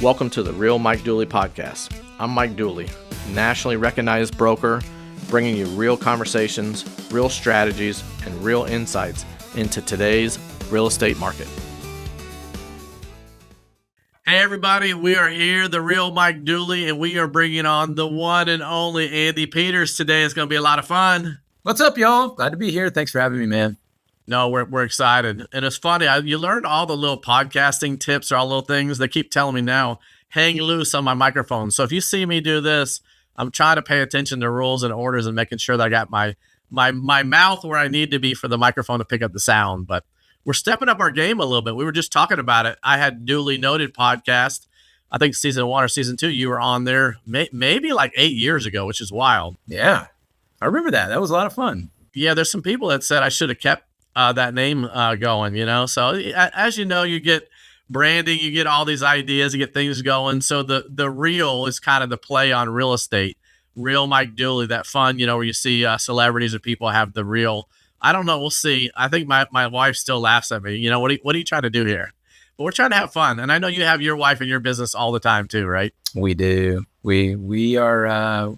Welcome to the Real Mike Duley podcast. I'm Mike Duley, nationally recognized broker, bringing you real conversations, real strategies, and real insights into today's real estate market. Hey everybody, we are here, the Real Mike Duley, and we are bringing on the one and only Andy Peters today. It's going to be a lot of fun. What's up, y'all? Glad to be here. Thanks for having me, man. No, we're excited. And it's funny, you learned all the little podcasting tips or all little things. They keep telling me now, hang loose on my microphone. So if you see me do this, I'm trying to pay attention to rules and orders and making sure that I got my mouth where I need to be for the microphone to pick up the sound. But we're stepping up our game a little bit. We were just talking about it. I had Duly Noted podcast. I think season 1 or season 2, you were on there maybe like 8 years ago, which is wild. Yeah, I remember that. That was a lot of fun. Yeah, there's some people that said I should have kept that name going, you know? So as you know, you get branding, you get all these ideas, you get things going. So the real is kind of the play on real estate. Real Mike Duley, that fun, you know, where you see celebrities or people have the real. I don't know. We'll see. I think my wife still laughs at me. You know, what are you trying to do here? But we're trying to have fun. And I know you have your wife in your business all the time too, right? We do. We are,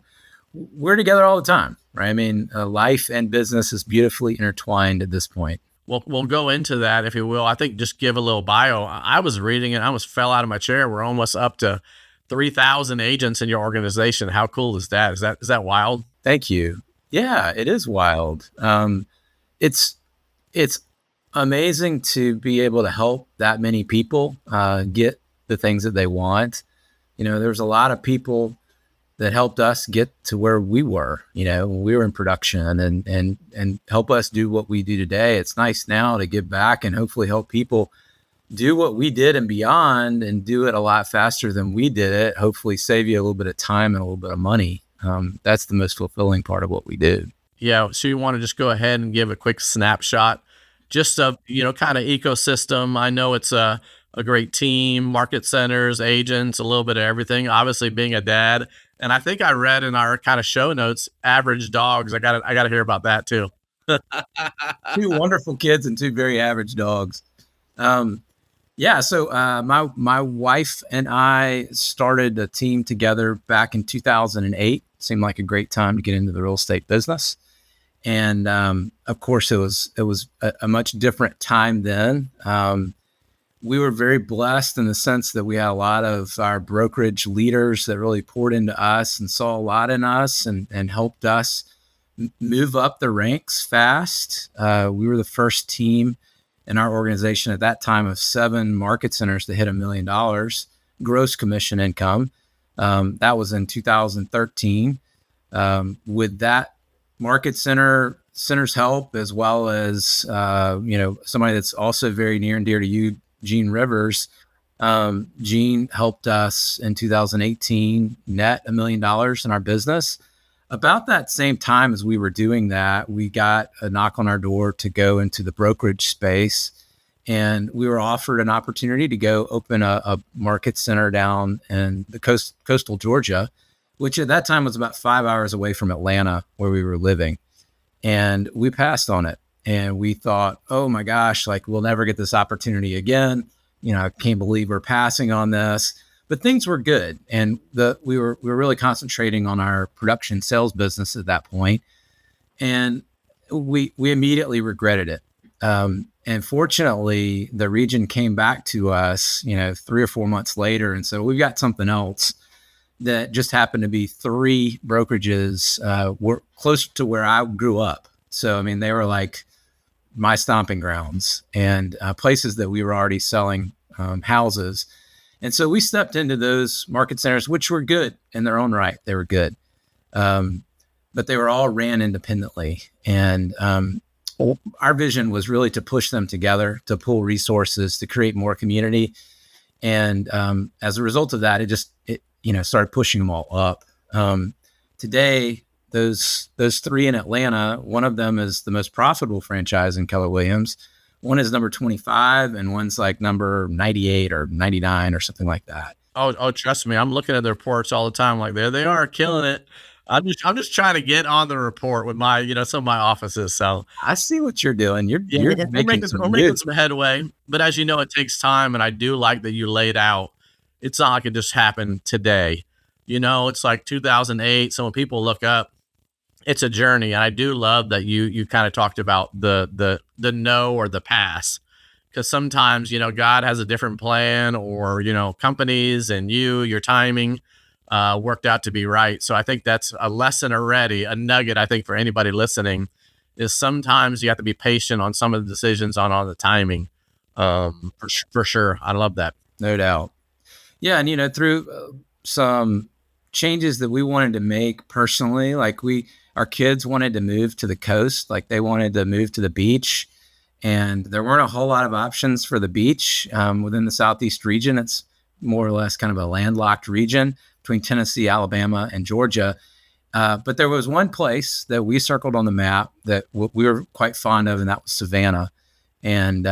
we're together all the time, right? I mean, life and business is beautifully intertwined at this point. Well, we'll go into that, if you will. I think just give a little bio. I was reading it. I almost fell out of my chair. We're almost up to 3,000 agents in your organization. How cool is that? Is that wild? Thank you. Yeah, it is wild. It's amazing to be able to help that many people get the things that they want. You know, there's a lot of people that helped us get to where we were, you know, when we were in production and help us do what we do today. It's nice now to give back and hopefully help people do what we did and beyond and do it a lot faster than we did it. Hopefully save you a little bit of time and a little bit of money. That's the most fulfilling part of what we do. Yeah. So you want to just go ahead and give a quick snapshot just of, you know, kind of ecosystem. I know it's a great team, market centers, agents, a little bit of everything, obviously being a dad. And I think I read in our kind of show notes, average dogs. I got to hear about that too. 2 wonderful kids and 2 very average dogs. Yeah. So my wife and I started a team together back in 2008. Seemed like a great time to get into the real estate business. And of course, it was a much different time then. We were very blessed in the sense that we had a lot of our brokerage leaders that really poured into us and saw a lot in us and helped us move up the ranks fast. We were the first team in our organization at that time of 7 market centers to hit $1 million gross commission income. That was in 2013. With that market center's help, as well as, you know, somebody that's also very near and dear to you, Gene Rivers. Gene helped us in 2018 net $1 million in our business. About that same time as we were doing that, we got a knock on our door to go into the brokerage space. And we were offered an opportunity to go open a market center down in the coastal Georgia, which at that time was about 5 hours away from Atlanta, where we were living. And we passed on it. And we thought, oh my gosh, like we'll never get this opportunity again. You know, I can't believe we're passing on this. But things were good. And we were really concentrating on our production sales business at that point. And we immediately regretted it. And fortunately, the region came back to us, you know, 3 or 4 months later. And so we've got something else that just happened to be 3 brokerages were close to where I grew up. So, I mean, they were like my stomping grounds and places that we were already selling houses. And so we stepped into those market centers, which were good in their own right. They were good. But they were all ran independently. And our vision was really to push them together, to pool resources, to create more community. And as a result of that, it you know, started pushing them all up. Today, those 3 in Atlanta, one of them is the most profitable franchise in Keller Williams. One is number 25 and one's like number 98 or 99 or something like that. Oh, trust me. I'm looking at the reports all the time. Like there they are killing it. I'm just trying to get on the report with my, you know, some of my offices. So I see what you're doing. You're making some headway, but as you know, it takes time. And I do like that you laid out, it's not like it just happened today. It's like 2008. So when people look up, it's a journey. And I do love that you kind of talked about the no or the pass, because sometimes, God has a different plan, or, companies and your timing worked out to be right. So I think that's a lesson already, a nugget, I think, for anybody listening, is sometimes you have to be patient on some of the decisions on the timing. For sure. I love that. No doubt. Yeah. And, through some changes that we wanted to make personally, like our kids wanted to move to the coast, like they wanted to move to the beach, and there weren't a whole lot of options for the beach within the Southeast region. It's more or less kind of a landlocked region between Tennessee, Alabama, and Georgia. But there was one place that we circled on the map that we were quite fond of, and that was Savannah. And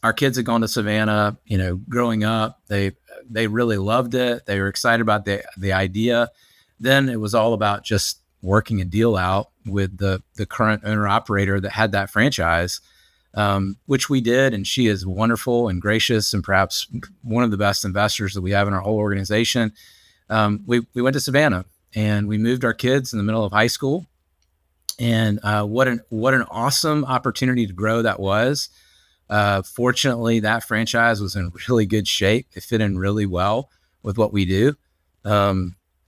our kids had gone to Savannah, growing up. They really loved it. They were excited about the idea. Then it was all about just working a deal out with the current owner operator that had that franchise, which we did. And she is wonderful and gracious, and perhaps one of the best investors that we have in our whole organization. We went to Savannah, and we moved our kids in the middle of high school. And what an awesome opportunity to grow that was. Fortunately, that franchise was in really good shape. It fit in really well with what we do.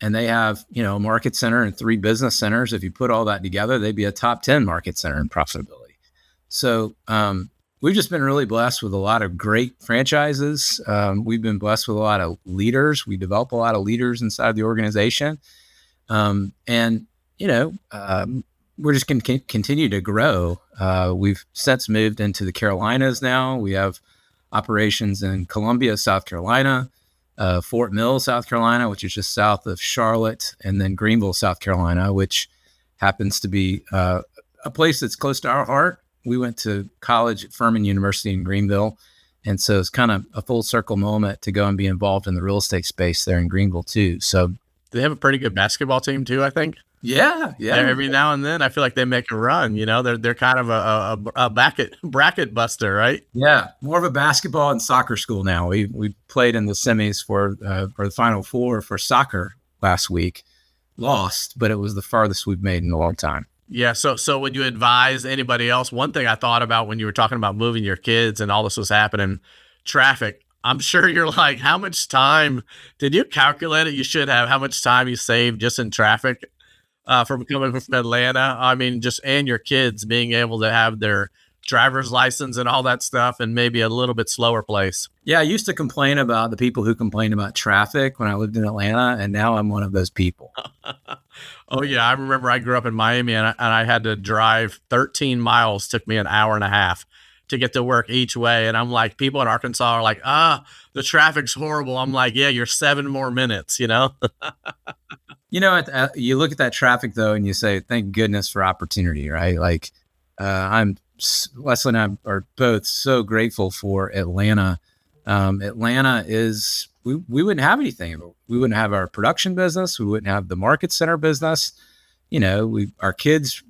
And they have, a market center and 3 business centers. If you put all that together, they'd be a top 10 market center in profitability. So we've just been really blessed with a lot of great franchises. We've been blessed with a lot of leaders. We develop a lot of leaders inside the organization. We're just going to continue to grow. We've since moved into the Carolinas now. We have operations in Columbia, South Carolina, Fort Mill, South Carolina, which is just south of Charlotte, and then Greenville, South Carolina, which happens to be a place that's close to our heart. We went to college at Furman University in Greenville, and so it's kind of a full circle moment to go and be involved in the real estate space there in Greenville too. So they have a pretty good basketball team too, I think. Yeah. Every now and then, I feel like they make a run. They're kind of a bracket buster, right? Yeah, more of a basketball and soccer school now. We played in the semis for the Final Four for soccer last week. Lost, but it was the farthest we've made in a long time. Yeah. So would you advise anybody else? One thing I thought about when you were talking about moving your kids and all this was happening, traffic. I'm sure you're like, how much time did you calculate it? You should have how much time you saved just in traffic. From coming from Atlanta. I mean, and your kids being able to have their driver's license and all that stuff, and maybe a little bit slower place. Yeah, I used to complain about the people who complain about traffic when I lived in Atlanta, and now I'm one of those people. Oh yeah, I remember I grew up in Miami, and I had to drive 13 miles. Took me an hour and a half to get to work each way, and I'm like, people in Arkansas are like, the traffic's horrible. I'm like, yeah, you're 7 more minutes. You look at that traffic though, and you say, thank goodness for opportunity, right? Like, Leslie and I are both so grateful for Atlanta. Atlanta is, we wouldn't have anything. We wouldn't have our production business. We wouldn't have the market center business. Our kids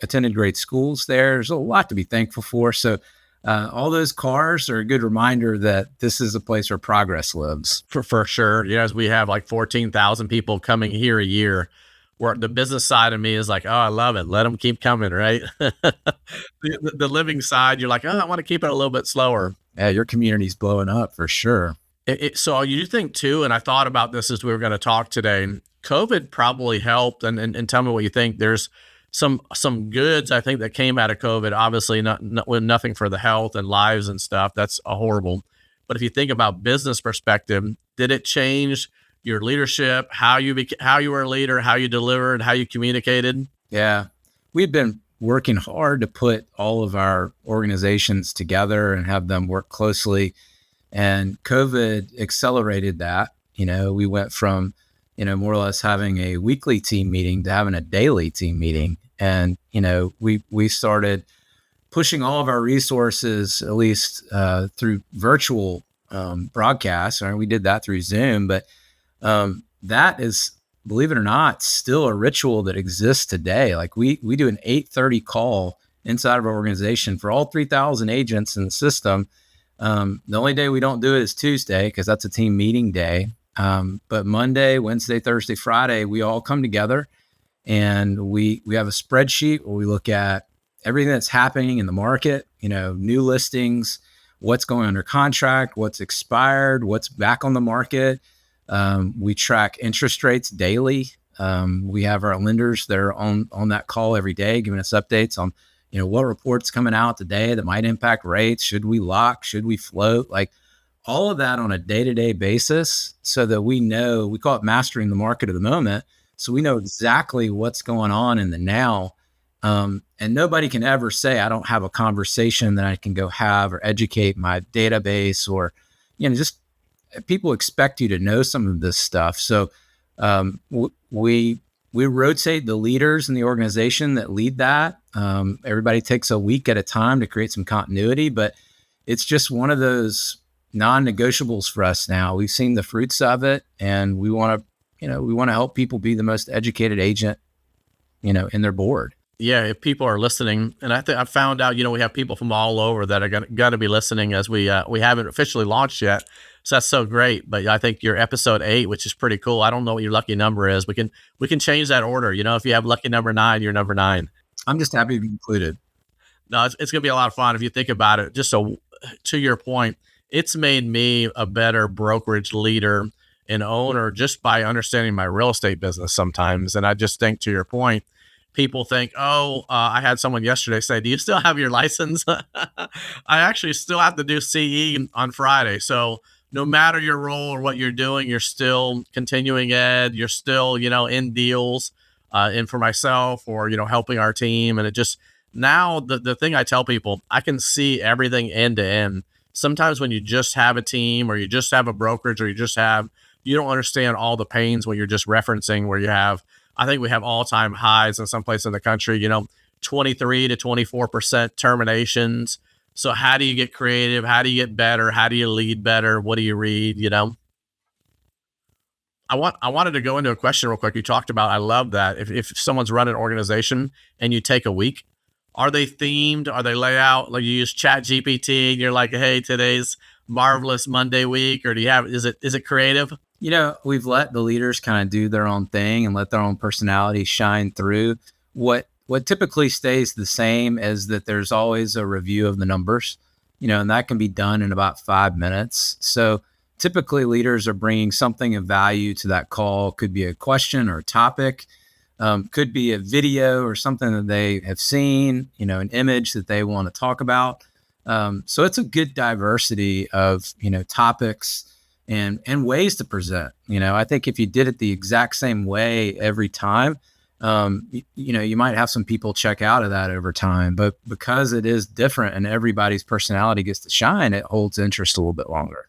attended great schools there. There's a lot to be thankful for. So all those cars are a good reminder that this is a place where progress lives. For sure. As we have like 14,000 people coming here a year, where the business side of me is like, oh, I love it. Let them keep coming, right? the living side, you're like, oh, I want to keep it a little bit slower. Yeah, your community's blowing up for sure. So you think too, and I thought about this as we were going to talk today, COVID probably helped, and tell me what you think. There's some goods I think that came out of COVID, obviously not with nothing for the health and lives and stuff. That's a horrible. But if you think about business perspective, did it change your leadership, how you were a leader, how you delivered, how you communicated? Yeah, we've been working hard to put all of our organizations together and have them work closely. And COVID accelerated that. We went from more or less having a weekly team meeting to having a daily team meeting. And, we started pushing all of our resources, at least through virtual broadcasts. We did that through Zoom, but that is, believe it or not, still a ritual that exists today. Like we do an 8:30 call inside of our organization for all 3,000 agents in the system. The only day we don't do it is Tuesday because that's a team meeting day. But Monday, Wednesday, Thursday, Friday, we all come together and we have a spreadsheet where we look at everything that's happening in the market, new listings, what's going under contract, what's expired, what's back on the market. We track interest rates daily. We have our lenders that are on that call every day, giving us updates on, what reports coming out today that might impact rates. Should we lock? Should we float? Like all of that on a day-to-day basis so that we call it mastering the market of the moment. So we know exactly what's going on in the now. And nobody can ever say, I don't have a conversation that I can go have or educate my database or, just people expect you to know some of this stuff. So we rotate the leaders in the organization that lead that. Everybody takes a week at a time to create some continuity, but it's just one of those non-negotiables for us now. We've seen the fruits of it, and we want to help people be the most educated agent, in their board. Yeah, if people are listening, and I found out, we have people from all over that are going to be listening as we haven't officially launched yet. So that's so great. But I think you're episode 8, which is pretty cool. I don't know what your lucky number is. We can change that order. If you have lucky number 9, you're number 9. I'm just happy to be included. No, it's going to be a lot of fun if you think about it. Just so to your point, it's made me a better brokerage leader and owner just by understanding my real estate business sometimes. And I just think, to your point, people think, I had someone yesterday say, do you still have your license? I actually still have to do CE on Friday. So no matter your role or what you're doing, you're still continuing ed, you're still, in deals, and for myself or, helping our team. And it just, now the thing I tell people, I can see everything end to end. Sometimes when you just have a team or you just have a brokerage or you don't understand all the pains when you're just referencing where you have, I think we have all-time highs in some place in the country, 23 to 24% terminations. So how do you get creative? How do you get better? How do you lead better? What do you read? I wanted to go into a question real quick. You talked about, I love that. If someone's running an organization and you take a week, are they themed? Are they layout? Like you use Chat GPT and you're like, hey, today's marvelous Monday week, or is it creative? We've let the leaders kind of do their own thing and let their own personality shine through. What typically stays the same is that there's always a review of the numbers, and that can be done in about 5 minutes. So typically leaders are bringing something of value to that call. Could be a question or a topic, could be a video or something that they have seen, an image that they want to talk about. So it's a good diversity of, topics and ways to present. I think if you did it the exact same way every time, you might have some people check out of that over time, but because it is different and everybody's personality gets to shine, it holds interest a little bit longer.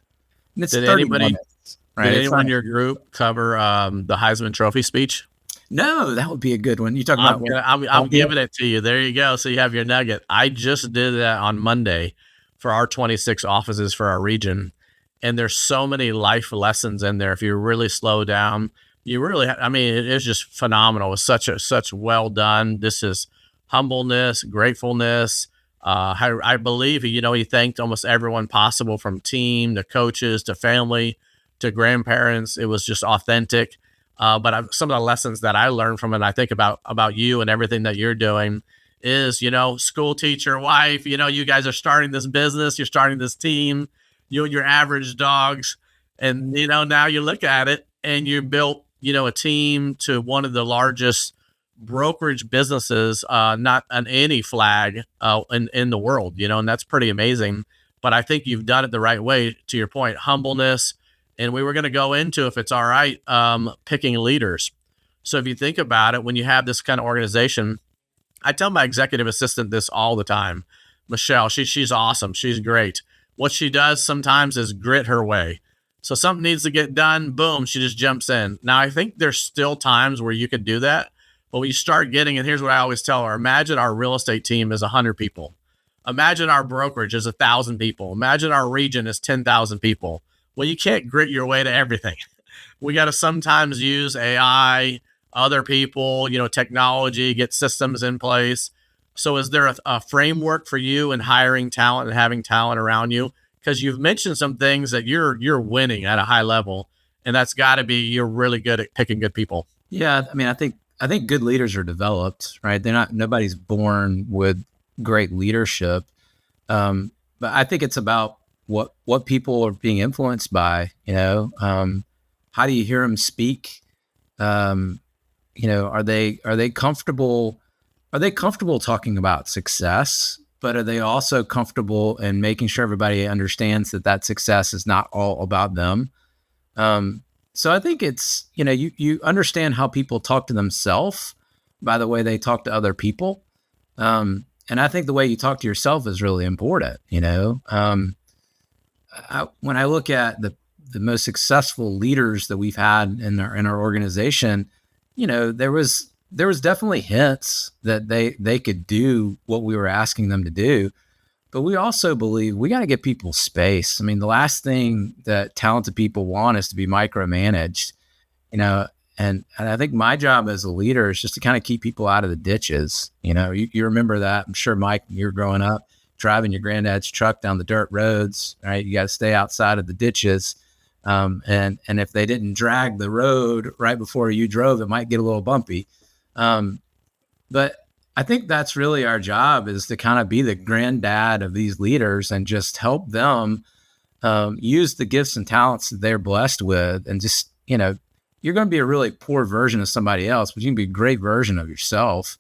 And it's Did 30 anybody, minutes, right? did anyone in your group cover the Heisman Trophy speech? No, that would be a good one. You talking about? I'm giving it to you. There you go. So you have your nugget. I just did that on Monday for our 26 offices for our region. And there's so many life lessons in there. If you really slow down, it's just phenomenal. It's such well done. This is humbleness, gratefulness. I believe, he thanked almost everyone possible, from team to coaches to family to grandparents. It was just authentic. But some of the lessons that I learned from it, I think about you and everything that you're doing is, school teacher, wife, you guys are starting this business, you're starting this team, you and your average dogs. And, now you look at it and you built, a team to one of the largest brokerage businesses, not an any flag in the world, and that's pretty amazing. But I think you've done it the right way, to your point, humbleness. And we were going to go into, if it's all right, picking leaders. So if you think about it, when you have this kind of organization, I tell my executive assistant this all the time, Michelle, she's awesome. She's great. What she does sometimes is grit her way. So something needs to get done, boom, she just jumps in. Now, I think there's still times where you could do that. But when you start getting, and here's what I always tell her, imagine our real estate team is 100 people. Imagine our brokerage is 1,000 people. Imagine our region is 10,000 people. Well, you can't grit your way to everything. We got to sometimes use AI, other people, technology, get systems in place. So is there a framework for you in hiring talent and having talent around you? because you've mentioned some things that you're winning at a high level, and that's got to be you're really good at picking good people. Yeah, I mean, I think good leaders are developed, right? Nobody's born with great leadership. But I think it's about what people are being influenced by, how do you hear them speak? Are they comfortable? Are they comfortable talking about success, but are they also comfortable in making sure everybody understands that success is not all about them? So I think it's, you understand how people talk to themselves by the way they talk to other people. And I think the way you talk to yourself is really important. When I look at the most successful leaders that we've had in our organization, there was definitely hints that they could do what we were asking them to do. But we also believe we got to give people space. I mean, the last thing that talented people want is to be micromanaged, and I think my job as a leader is just to kind of keep people out of the ditches. You remember that. I'm sure, Mike, you're growing up, driving your granddad's truck down the dirt roads, right? You got to stay outside of the ditches. And if they didn't drag the road right before you drove, it might get a little bumpy. But I think that's really our job, is to kind of be the granddad of these leaders and just help them use the gifts and talents that they're blessed with. And just, you're going to be a really poor version of somebody else, but you can be a great version of yourself.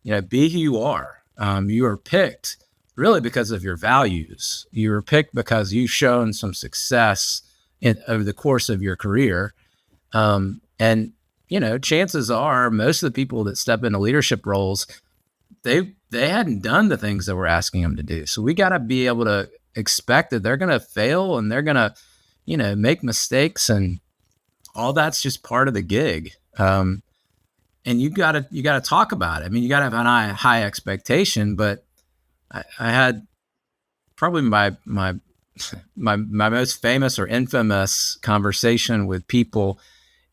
Be who you are. You are picked really because of your values. You were picked because you've shown some success over the course of your career. And chances are most of the people that step into leadership roles, they hadn't done the things that we're asking them to do. So we got to be able to expect that they're going to fail and they're going to, make mistakes, and all that's just part of the gig. And you got to talk about it. I mean, you got to have a high expectation, but I had probably my most famous or infamous conversation with people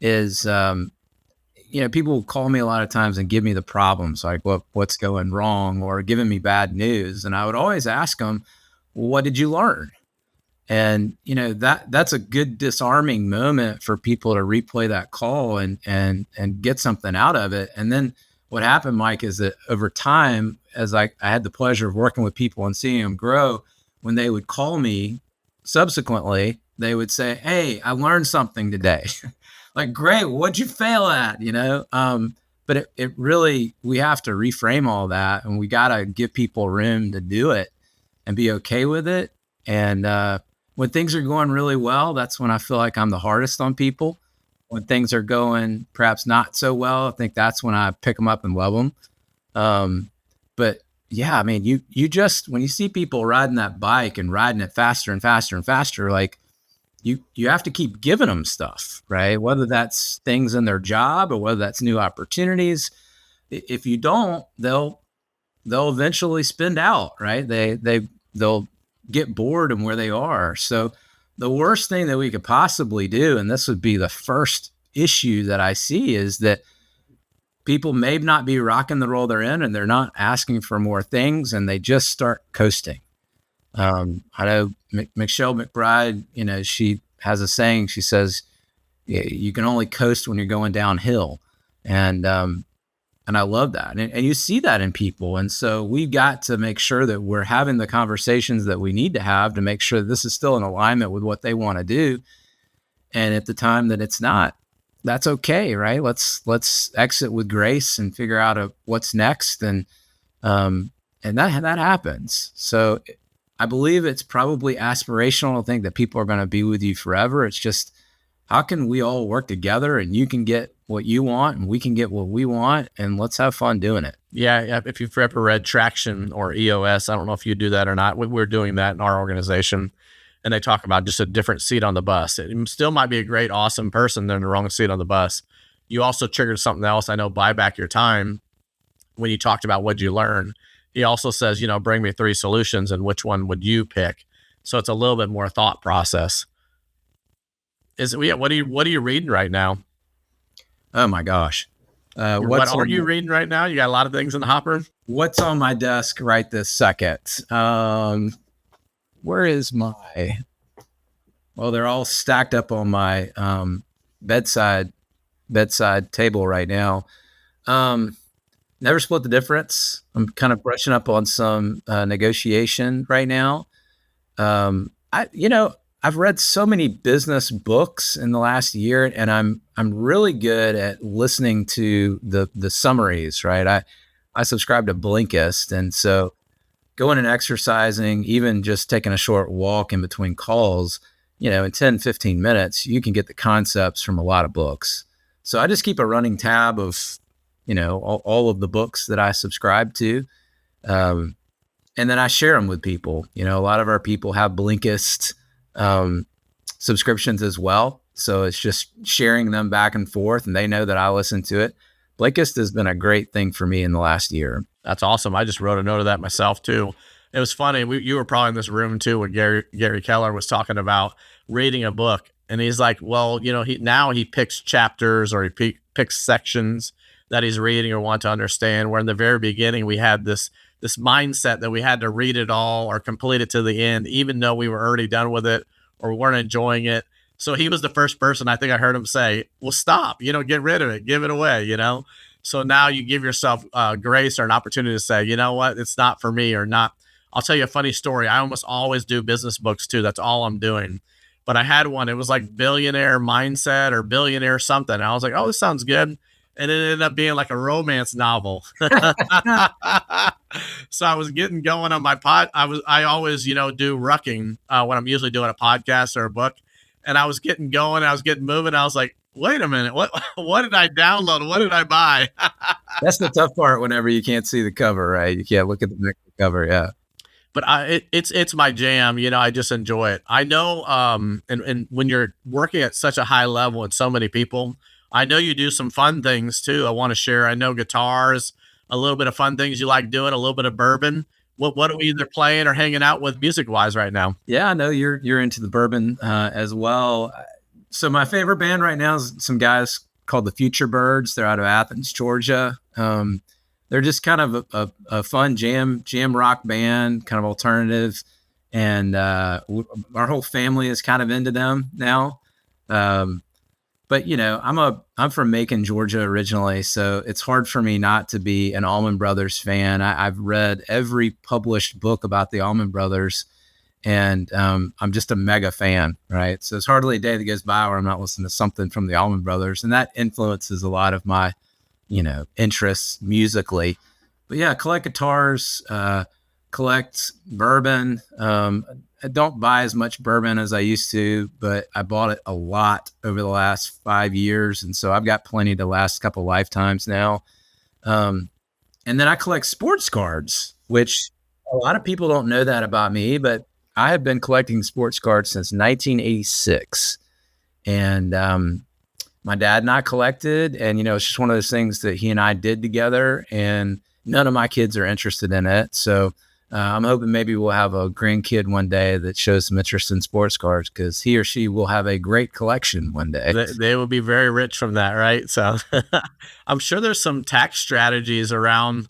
is, people will call me a lot of times and give me the problems, like what's going wrong or giving me bad news. And I would always ask them, well, what did you learn? And, that's a good disarming moment for people to replay that call and get something out of it. And then what happened, Mike, is that over time, as I had the pleasure of working with people and seeing them grow, when they would call me subsequently, they would say, hey, I learned something today. Like, great, what'd you fail at? But it really, we have to reframe all that, and we got to give people room to do it and be okay with it. And when things are going really well, that's when I feel like I'm the hardest on people. When things are going perhaps not so well, I think that's when I pick them up and love them. But yeah, I mean, you just, when you see people riding that bike and riding it faster and faster and faster, like, you have to keep giving them stuff, right? Whether that's things in their job or whether that's new opportunities. If you don't, they'll eventually spin out, right? They'll get bored in where they are. So the worst thing that we could possibly do, and this would be the first issue that I see, is that people may not be rocking the role they're in and they're not asking for more things, and they just start coasting. I know Michelle McBride, she has a saying. She says, you can only coast when you're going downhill. And I love that. And you see that in people. And so we've got to make sure that we're having the conversations that we need to have to make sure that this is still in alignment with what they want to do. And at the time that it's not, that's okay. Right. Let's exit with grace and figure out what's next. And that happens. So I believe it's probably aspirational to think that people are going to be with you forever. It's just, how can we all work together and you can get what you want and we can get what we want, and let's have fun doing it. Yeah. If you've ever read Traction or EOS, I don't know if you do that or not. We're doing that in our organization, and they talk about just a different seat on the bus. It still might be a great, awesome person. They're in the wrong seat on the bus. You also triggered something else. I know, buy back your time. When you talked about what'd you learn, he also says, bring me 3 solutions and which one would you pick? So it's a little bit more thought process. What are you reading right now? Oh my gosh. What are you reading right now? You got a lot of things in the hopper. What's on my desk right this second? where is my, well, they're all stacked up on my bedside table right now. Never Split the Difference. I'm kind of brushing up on some negotiation right now. I've read so many business books in the last year, and I'm really good at listening to the summaries, right? I subscribe to Blinkist, and so going and exercising, even just taking a short walk in between calls, in 10, 15 minutes, you can get the concepts from a lot of books. So I just keep a running tab of, all of the books that I subscribe to. And then I share them with people. A lot of our people have Blinkist subscriptions as well. So it's just sharing them back and forth, and they know that I listen to it. Blinkist has been a great thing for me in the last year. That's awesome. I just wrote a note of that myself too. It was funny. You were probably in this room too when Gary Keller was talking about reading a book, and he's like, well, he picks chapters or he picks sections that he's reading or want to understand. Where in the very beginning we had this mindset that we had to read it all or complete it to the end, even though we were already done with it or weren't enjoying it. So he was the first person I think I heard him say, well, stop, get rid of it, give it away, So now you give yourself grace or an opportunity to say, you know what, it's not for me or not. I'll tell you a funny story. I almost always do business books too. That's all I'm doing. But I had one, it was like billionaire mindset or billionaire something. And I was like, oh, this sounds good. And it ended up being like a romance novel. So I was getting going on my pod. I always, do rucking when I'm usually doing a podcast or a book. And I was getting going, I was getting moving. I was like, wait a minute, what did I download? What did I buy? That's the tough part whenever you can't see the cover, right? You can't look at the cover, yeah. But it's my jam. I just enjoy it. I know, and when you're working at such a high level with so many people, I know you do some fun things too. I want to share. I know guitars, a little bit of fun things you like doing, a little bit of bourbon. What are we either playing or hanging out with music wise right now? Yeah, I know you're into the bourbon as well. So my favorite band right now is some guys called the Future Birds. They're out of Athens, Georgia. They're just kind of a fun jam rock band, kind of alternative. And our whole family is kind of into them now. But I'm from Macon, Georgia originally, so it's hard for me not to be an Allman Brothers fan. I've read every published book about the Allman Brothers, and I'm just a mega fan, right? So it's hardly a day that goes by where I'm not listening to something from the Allman Brothers, and that influences a lot of my, interests musically. But yeah, collect guitars, collect bourbon. I don't buy as much bourbon as I used to, but I bought it a lot over the last 5 years. And so I've got plenty to last a couple lifetimes now. And then I collect sports cards, which a lot of people don't know that about me, but I have been collecting sports cards since 1986. And my dad and I collected, and, it's just one of those things that he and I did together, and none of my kids are interested in it. So I'm hoping maybe we'll have a grandkid one day that shows some interest in sports cards, because he or she will have a great collection one day. They will be very rich from that, right? So I'm sure there's some tax strategies around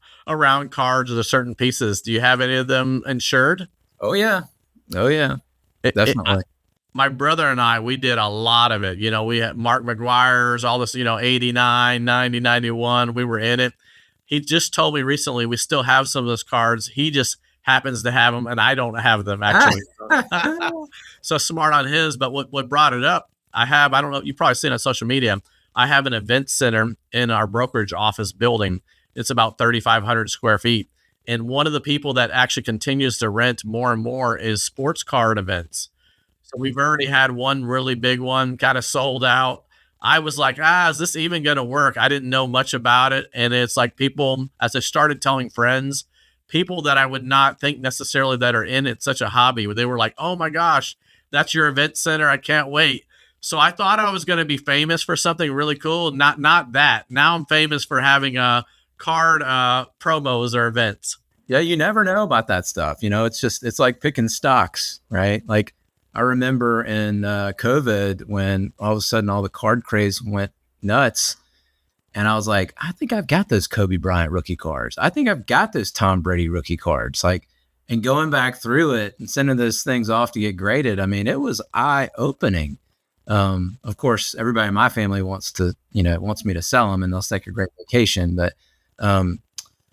cards or certain pieces. Do you have any of them insured? Oh, yeah. Definitely. My brother and I, we did a lot of it. We had Mark McGuire's, all this, 89, 90, 91. We were in it. He just told me recently we still have some of those cards. He just happens to have them, and I don't have them actually. So smart on his. But what brought it up, I don't know, you've probably seen it on social media. I have an event center in our brokerage office building. It's about 3,500 square feet. And one of the people that actually continues to rent more and more is sports card events. So we've already had one really big one kind of sold out. I was like, is this even going to work? I didn't know much about it. And it's like people, as I started telling friends, people that I would not think necessarily that are in it, such a hobby, they were like, oh my gosh, that's your event center. I can't wait. So I thought I was going to be famous for something really cool. Not that. Now I'm famous for having card promos or events. Yeah, you never know about that stuff. It's like picking stocks, right? Like I remember in COVID when all of a sudden all the card craze went nuts. And I was like, I think I've got those Kobe Bryant rookie cards. I think I've got those Tom Brady rookie cards. and going back through it and sending those things off to get graded, I mean, it was eye-opening. Of course, everybody in my family wants me to sell them, and they'll take a great vacation. But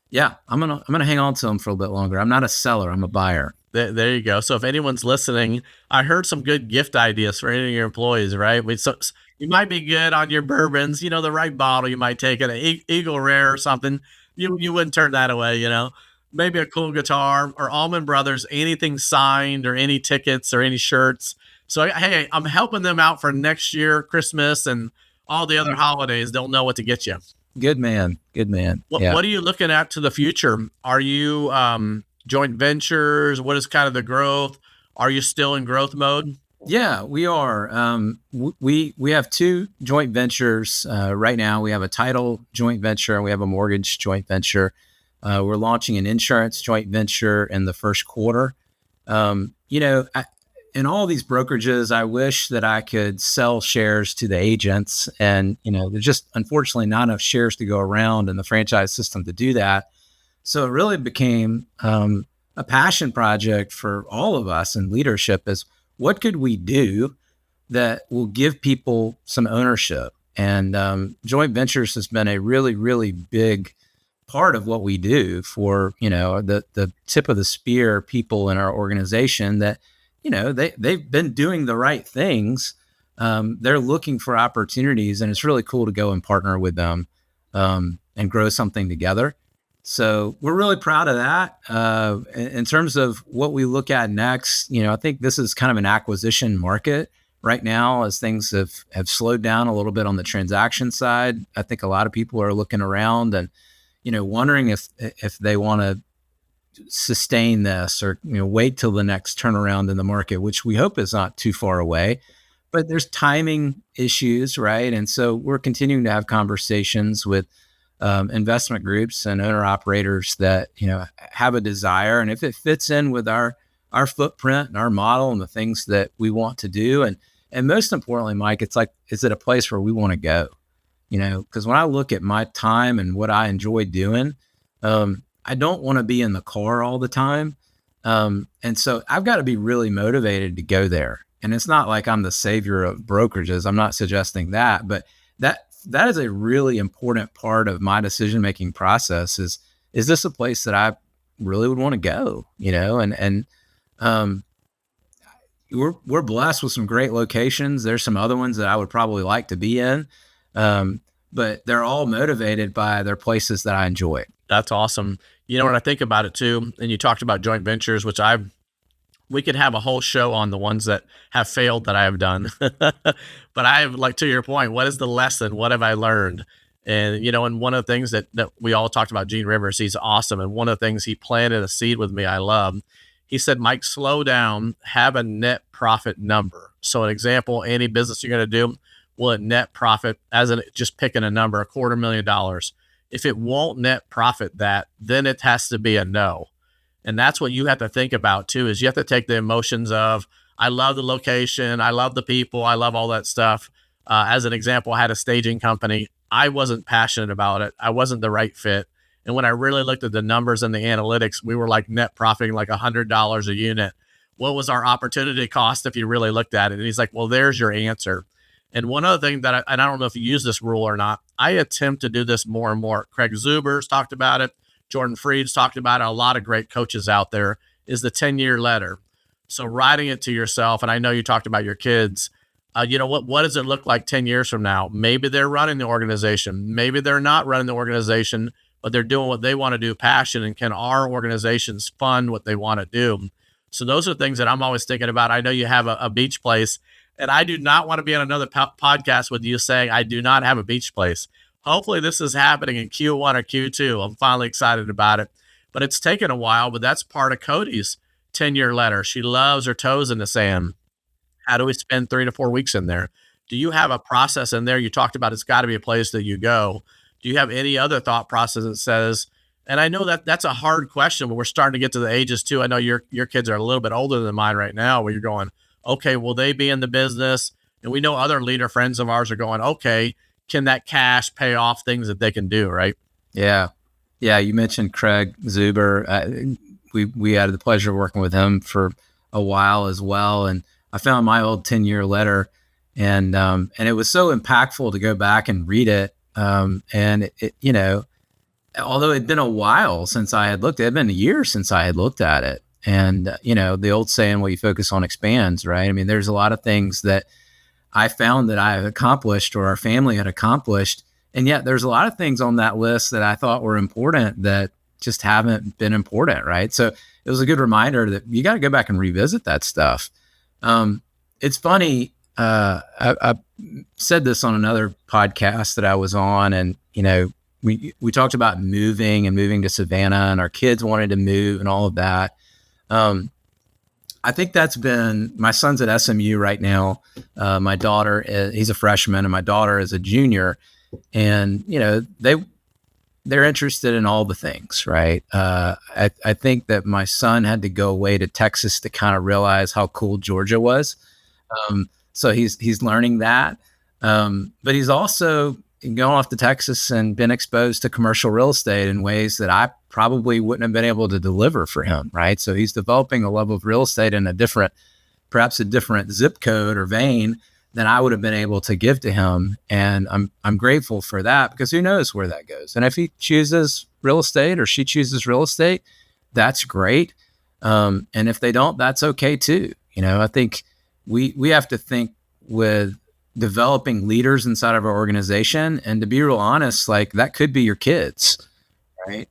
yeah, I'm gonna hang on to them for a little bit longer. I'm not a seller; I'm a buyer. There you go. So if anyone's listening, I heard some good gift ideas for any of your employees, right? So you might be good on your bourbons, the right bottle. You might take an Eagle Rare or something. You wouldn't turn that away, Maybe a cool guitar or Allman Brothers, anything signed or any tickets or any shirts. So, hey, I'm helping them out for next year, Christmas and all the other holidays. They'll know what to get you. Good man. What are you looking at to the future? Are you joint ventures? What is kind of the growth? Are you still in growth mode? Yeah, we are. We have 2 joint ventures right now. We have a title joint venture and we have a mortgage joint venture. We're launching an insurance joint venture in the first quarter. In all these brokerages, I wish that I could sell shares to the agents, and there's just unfortunately not enough shares to go around in the franchise system to do that. So it really became a passion project for all of us in leadership is what could we do that will give people some ownership? And joint ventures has been a really, really big part of what we do for, the tip of the spear people in our organization that, they've been doing the right things. They're looking for opportunities, and it's really cool to go and partner with them and grow something together. So we're really proud of that. In terms of what we look at next, I think this is kind of an acquisition market right now as things have slowed down a little bit on the transaction side. I think a lot of people are looking around and, wondering if they want to sustain this or, wait till the next turnaround in the market, which we hope is not too far away. But there's timing issues, right? And so we're continuing to have conversations with investment groups and owner operators that have a desire, and if it fits in with our footprint and our model and the things that we want to do, and most importantly, Mike, it's like, is it a place where we want to go? Because when I look at my time and what I enjoy doing, I don't want to be in the car all the time, and so I've got to be really motivated to go there. And it's not like I'm the savior of brokerages. I'm not suggesting that, but that is a really important part of my decision-making process is this a place that I really would want to go, and we're blessed with some great locations. There's some other ones that I would probably like to be in. But they're all motivated by their places that I enjoy. That's awesome. When I think about it too, and you talked about joint ventures, which we could have a whole show on the ones that have failed that I have done. But I have, like, to your point, what is the lesson? What have I learned? And, and one of the things that we all talked about, Gene Rivers, he's awesome. And one of the things he planted a seed with me, I love. He said, Mike, slow down, have a net profit number. So an example, any business you're going to do, will it net profit, just picking a number, $250,000. If it won't net profit that, then it has to be a no. And that's what you have to think about too, is you have to take the emotions of, I love the location, I love the people, I love all that stuff. As an example, I had a staging company. I wasn't passionate about it. I wasn't the right fit. And when I really looked at the numbers and the analytics, we were like net profiting like $100 a unit. What was our opportunity cost if you really looked at it? And he's like, well, there's your answer. And one other thing and I don't know if you use this rule or not, I attempt to do this more and more. Craig Zuber's talked about it. Jordan Freed's talked about it. A lot of great coaches out there, is the 10-year letter. So writing it to yourself, and I know you talked about your kids, what does it look like 10 years from now? Maybe they're running the organization. Maybe they're not running the organization, but they're doing what they want to do, passion, and can our organizations fund what they want to do? So those are things that I'm always thinking about. I know you have a beach place, and I do not want to be on another podcast with you saying I do not have a beach place. Hopefully this is happening in Q1 or Q2. I'm finally excited about it, but it's taken a while, but that's part of Cody's 10-year letter. She loves her toes in the sand. How do we spend 3 to 4 weeks in there? Do you have a process in there? You talked about it's got to be a place that you go. Do you have any other thought process that says, and I know that's a hard question, but we're starting to get to the ages too. I know your kids are a little bit older than mine right now, where you're going, okay, will they be in the business? And we know other leader friends of ours are going, okay, can that cash pay off things that they can do, right? Yeah. You mentioned Craig Zuber. we had the pleasure of working with him for a while as well. And I found my old 10-year letter, and it was so impactful to go back and read it. And it, you know, although it'd been a while since I had looked, it had been a year since I had looked at it. And, you know, the old saying, what you focus on expands, right? I mean, there's a lot of things that I found that I have accomplished or our family had accomplished. And yet there's a lot of things on that list that I thought were important that just haven't been important, right? So it was a good reminder that you got to go back and revisit that stuff. It's funny. I said this on another podcast that I was on, and, you know, we talked about moving to Savannah, and our kids wanted to move and all of that. I think that's been, my son's at SMU right now. My daughter, he's a freshman, and my daughter is a junior, and, you know, they're interested in all the things, right? I think that my son had to go away to Texas to kind of realize how cool Georgia was. So he's learning that. But he's also going off to Texas and been exposed to commercial real estate in ways that I probably wouldn't have been able to deliver for him, right? So he's developing a level of real estate in perhaps a different zip code or vein than I would have been able to give to him. And I'm grateful for that, because who knows where that goes. And if he chooses real estate or she chooses real estate, that's great. And if they don't, that's okay too. You know, I think we have to think with developing leaders inside of our organization, and to be real honest, like, that could be your kids, right?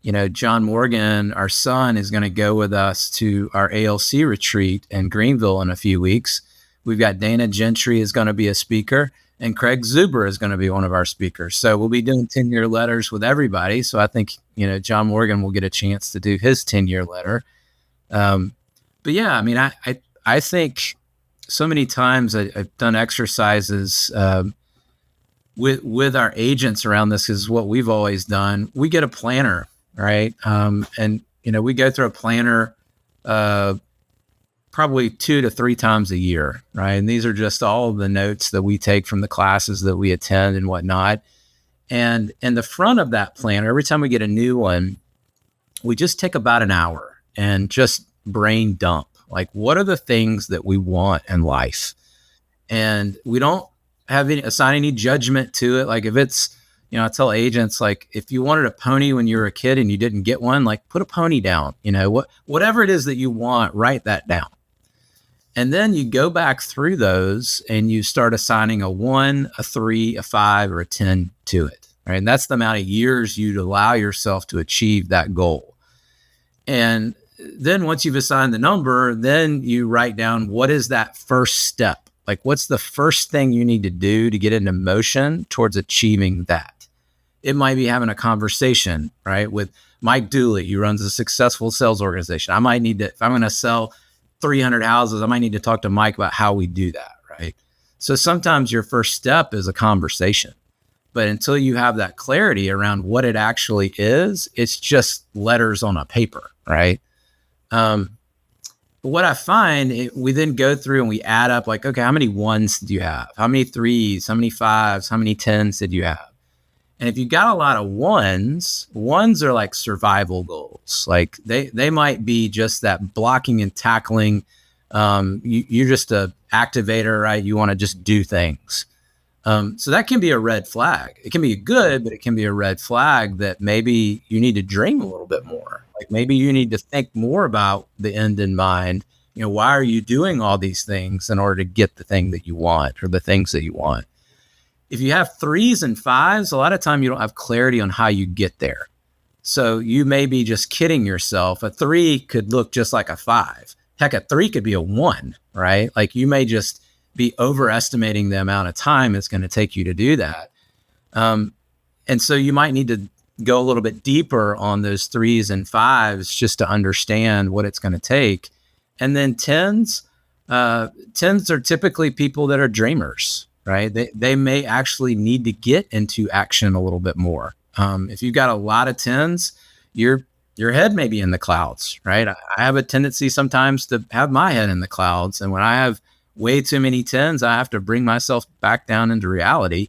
You know, John Morgan, our son, is going to go with us to our ALC retreat in Greenville in a few weeks. We've got Dana Gentry is going to be a speaker, and Craig Zuber is going to be one of our speakers. So we'll be doing 10-year letters with everybody. So I think, you know, John Morgan will get a chance to do his 10-year letter. But yeah, I mean, I think so many times I've done exercises with our agents around this, is what we've always done. We get a planner, right? And, you know, we go through a planner probably 2 to 3 times a year, right? And these are just all of the notes that we take from the classes that we attend and whatnot. And in the front of that planner, every time we get a new one, we just take about an hour and just brain dump. Like, what are the things that we want in life? And we don't assign any judgment to it. Like, if it's, you know, I tell agents, like, if you wanted a pony when you were a kid and you didn't get one, like, put a pony down, you know, whatever it is that you want, write that down. And then you go back through those and you start assigning a 1, a 3, a 5, or a 10 to it. Right. And that's the amount of years you'd allow yourself to achieve that goal. And then once you've assigned the number, then you write down, what is that first step? Like, what's the first thing you need to do to get into motion towards achieving that? It might be having a conversation, right, with Mike Duley, who runs a successful sales organization. I might need to, if I'm going to sell 300 houses, I might need to talk to Mike about how we do that, right? So sometimes your first step is a conversation. But until you have that clarity around what it actually is, it's just letters on a paper, right? What I find, we then go through and we add up, like, okay, how many 1s do you have? How many 3s? How many 5s? How many 10s did you have? And if you got a lot of 1s are like survival goals. Like, they might be just that blocking and tackling. You're just a activator, right? You want to just do things. So that can be a red flag. It can be good, but it can be a red flag that maybe you need to dream a little bit more. Like, maybe you need to think more about the end in mind. You know, why are you doing all these things in order to get the thing that you want, or the things that you want? If you have 3s and 5s, a lot of time you don't have clarity on how you get there. So you may be just kidding yourself. A 3 could look just like a 5. Heck, a 3 could be a 1, right? Like, you may just be overestimating the amount of time it's going to take you to do that. And so you might need to go a little bit deeper on those 3s and 5s just to understand what it's going to take. And then 10s are typically people that are dreamers, right? They may actually need to get into action a little bit more. If you've got a lot of 10s, your head may be in the clouds, right? I have a tendency sometimes to have my head in the clouds. And when I have way too many 10s, I have to bring myself back down into reality.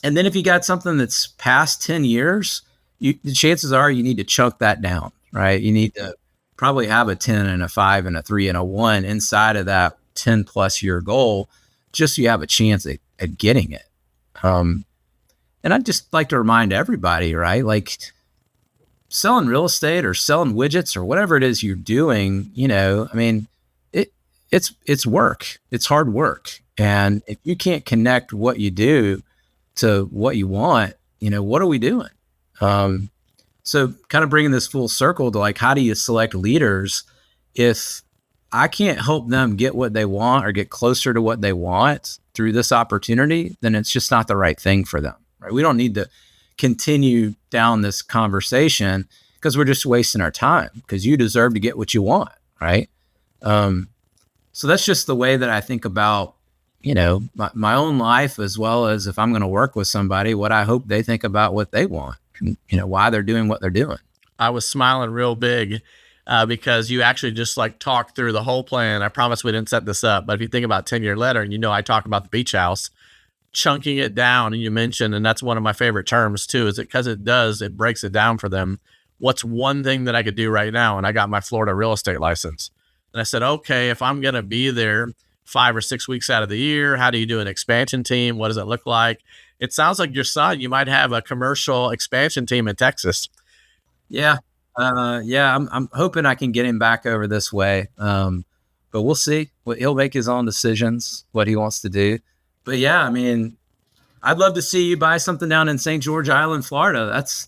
And then if you got something that's past 10 years, the chances are you need to chunk that down, right? You need to probably have a 10 and a 5 and a 3 and a 1 inside of that 10 plus year goal, just so you have a chance at getting it. And I'd just like to remind everybody, right? Like, selling real estate or selling widgets or whatever it is you're doing, I mean, it's work. It's hard work. And if you can't connect what you do to what you want, what are we doing? So kind of bringing this full circle to like, how do you select leaders? If I can't help them get what they want or get closer to what they want through this opportunity, then it's just not the right thing for them, right? We don't need to continue down this conversation because we're just wasting our time, because you deserve to get what you want, right? So that's just the way that I think about, my own life, as well as if I'm going to work with somebody, what I hope they think about what they want, why they're doing what they're doing. I was smiling real big because you actually just like talked through the whole plan. I promise we didn't set this up, but if you think about 10-year letter, and I talk about the beach house, chunking it down, and you mentioned, and that's one of my favorite terms too, is it because it breaks it down for them. What's one thing that I could do right now? And I got my Florida real estate license. And I said, okay, if I'm going to be there 5 or 6 weeks out of the year, how do you do an expansion team? What does it look like? It sounds like your son, you might have a commercial expansion team in Texas. Yeah. I'm hoping I can get him back over this way. But we'll see. He'll make his own decisions, what he wants to do. But yeah, I mean, I'd love to see you buy something down in St. George Island, Florida. That's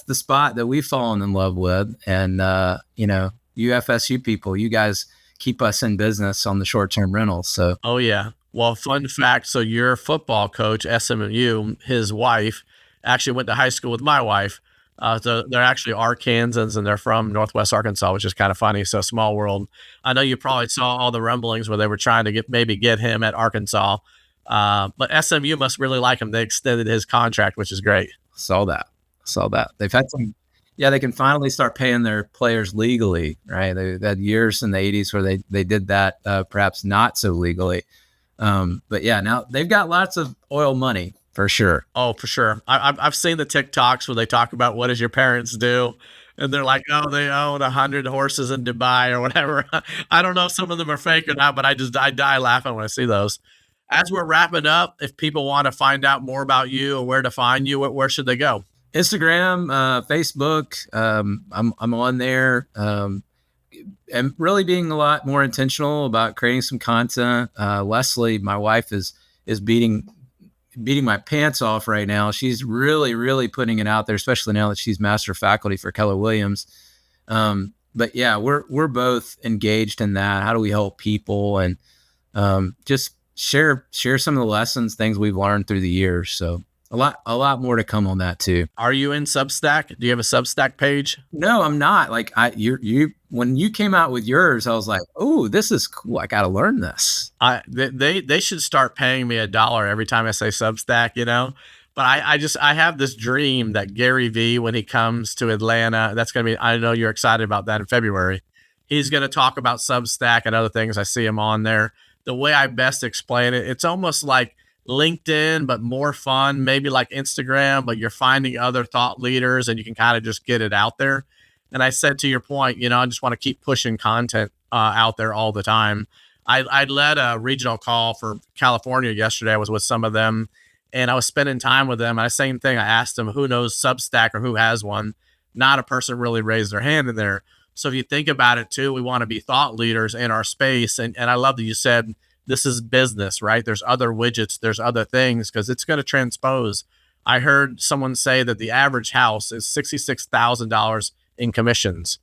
the spot that we've fallen in love with. And, you FSU people, you guys keep us in business on the short-term rentals. So, oh yeah. Well, fun fact. So your football coach, SMU, his wife actually went to high school with my wife. So they're actually Arkansans, and they're from Northwest Arkansas, which is kind of funny. So small world. I know you probably saw all the rumblings where they were trying to get him at Arkansas. But SMU must really like him. They extended his contract, which is great. Saw that. They've had some, they can finally start paying their players legally, right? They had years in the 80s where they did that, perhaps not so legally. But yeah, now they've got lots of oil money for sure. Oh, for sure. I've seen the TikToks where they talk about what does your parents do? And they're like, oh, they own 100 horses in Dubai or whatever. I don't know if some of them are fake or not, but I die laughing when I see those. As we're wrapping up, if people want to find out more about you or where to find you, where should they go? Instagram, Facebook. I'm on there. And really being a lot more intentional about creating some content. Leslie, my wife, is beating my pants off right now. She's really, really putting it out there, especially now that she's master faculty for Keller Williams. But yeah, we're both engaged in that. How do we help people and just share some of the lessons, things we've learned through the years. So a lot more to come on that too. Are you in Substack? Do you have a Substack page? No, I'm not. Like you when you came out with yours, I was like, oh, this is cool. I got to learn this. They should start paying me $1 every time I say Substack, But I have this dream that Gary V, when he comes to Atlanta, that's going to be, I know you're excited about that in February. He's going to talk about Substack and other things. I see him on there. The way I best explain it, it's almost like LinkedIn, but more fun, maybe like Instagram, but you're finding other thought leaders and you can kind of just get it out there. And I said, to your point, I just want to keep pushing content out there all the time. I led a regional call for California yesterday. I was with some of them and I was spending time with them. And the same thing, I asked them who knows Substack or who has one. Not a person really raised their hand in there. So if you think about it too, we want to be thought leaders in our space. And I love that you said, this is business, right? There's other widgets, there's other things, because it's going to transpose. I heard someone say that the average house is $66,000 in commissions.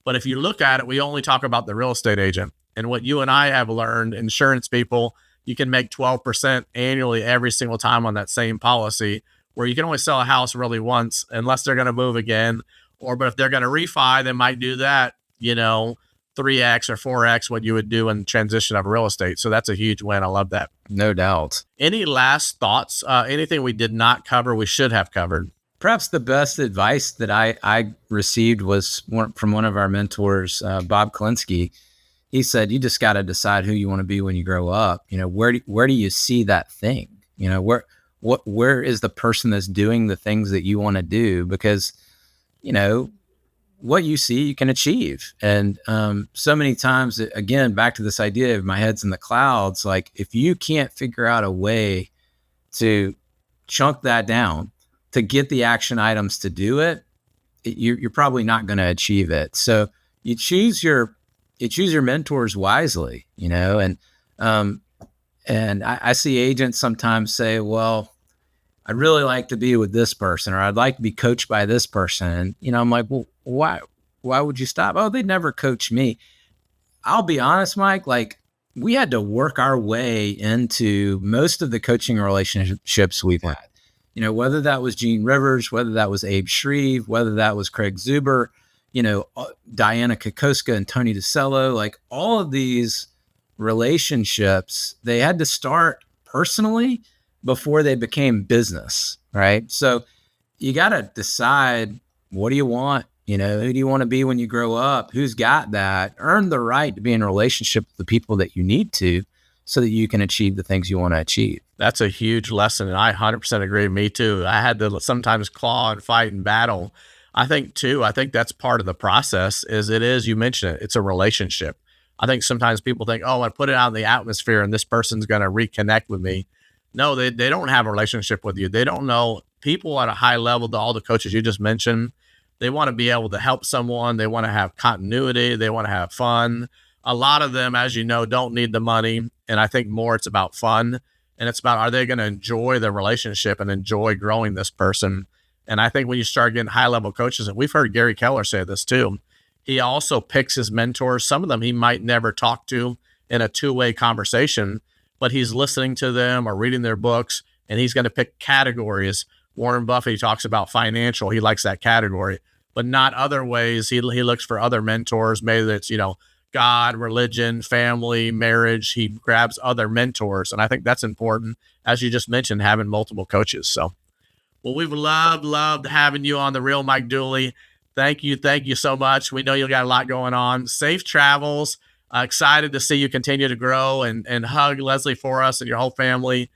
But if you look at it, we only talk about the real estate agent. And what you and I have learned, insurance people, you can make 12% annually every single time on that same policy, where you can only sell a house really once unless they're going to move again. But if they're going to refi, they might do that, 3X or 4X what you would do in transition of real estate. So that's a huge win. I love that. No doubt. Any last thoughts? Anything we did not cover, we should have covered? Perhaps the best advice that I received was from one of our mentors, Bob Klinsky. He said, you just got to decide who you want to be when you grow up. Where do you see that thing? Where is the person that's doing the things that you want to do? Because you know, what you see, you can achieve. And so many times, again, back to this idea of my head's in the clouds, like if you can't figure out a way to chunk that down, to get the action items to do it, you're probably not going to achieve it. So you choose your mentors wisely, and I see agents sometimes say, well, I'd really like to be with this person, or I'd like to be coached by this person. And, I'm like, well, why would you stop? Oh, they'd never coach me. I'll be honest, Mike, like we had to work our way into most of the coaching relationships we've had, whether that was Gene Rivers, whether that was Abe Shreve, whether that was Craig Zuber, Diana Kokoska and Tony DeCello, like all of these relationships, they had to start personally before they became business, right? So you got to decide, what do you want? Who do you want to be when you grow up? Who's got that? Earn the right to be in a relationship with the people that you need to, so that you can achieve the things you want to achieve. That's a huge lesson. And I 100% agree. Me too. I had to sometimes claw and fight and battle. I think that's part of the process you mentioned it. It's a relationship. I think sometimes people think, oh, I put it out in the atmosphere and this person's going to reconnect with me. No, they don't have a relationship with you. They don't know people at a high level, all the coaches you just mentioned. They want to be able to help someone. They want to have continuity. They want to have fun. A lot of them, as you know, don't need the money. And I think more it's about fun. And it's about, are they going to enjoy the relationship and enjoy growing this person? And I think when you start getting high level coaches, and we've heard Gary Keller say this too, he also picks his mentors. Some of them he might never talk to in a two-way conversation, but he's listening to them or reading their books, and he's going to pick categories. Warren Buffett talks about financial. He likes that category, but not other ways. He looks for other mentors. Maybe it's, God, religion, family, marriage. He grabs other mentors. And I think that's important, as you just mentioned, having multiple coaches. So, well, we've loved having you on The Real Mike Duley. Thank you so much. We know you got a lot going on. Safe travels. Excited to see you continue to grow, and hug Leslie for us and your whole family.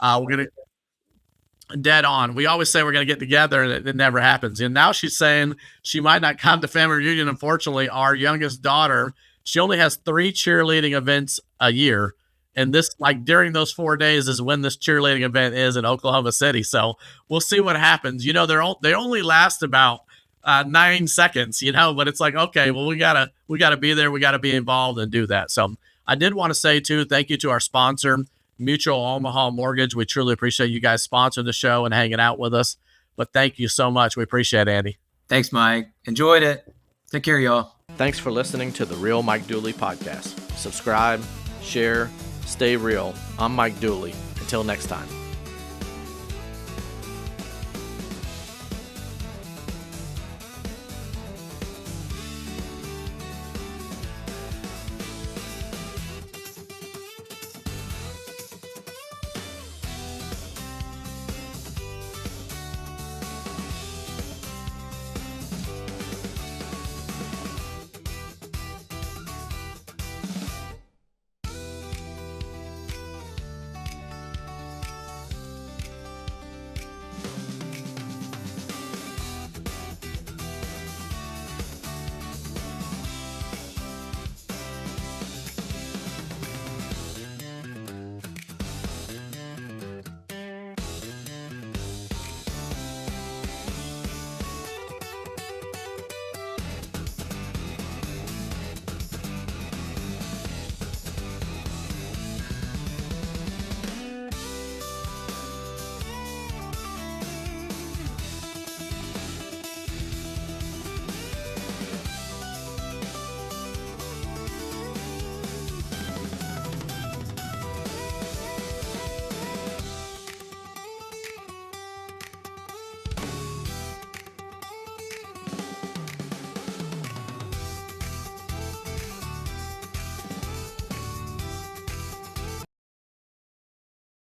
We're going to dead on. We always say we're going to get together, and it never happens. And now she's saying she might not come to family reunion. Unfortunately, our youngest daughter, she only has 3 cheerleading events a year. And this, like during those 4 days is when this cheerleading event is in Oklahoma City. So we'll see what happens. They only last about 9 seconds, but it's like, okay, well, we gotta be there. We gotta be involved and do that. So I did want to say too, thank you to our sponsor, Mutual Omaha Mortgage. We truly appreciate you guys sponsoring the show and hanging out with us. But thank you so much. We appreciate it, Andy. Thanks, Mike. Enjoyed it. Take care, y'all. Thanks for listening to the Real Mike Duley podcast. Subscribe, share, stay real. I'm Mike Duley. Until next time.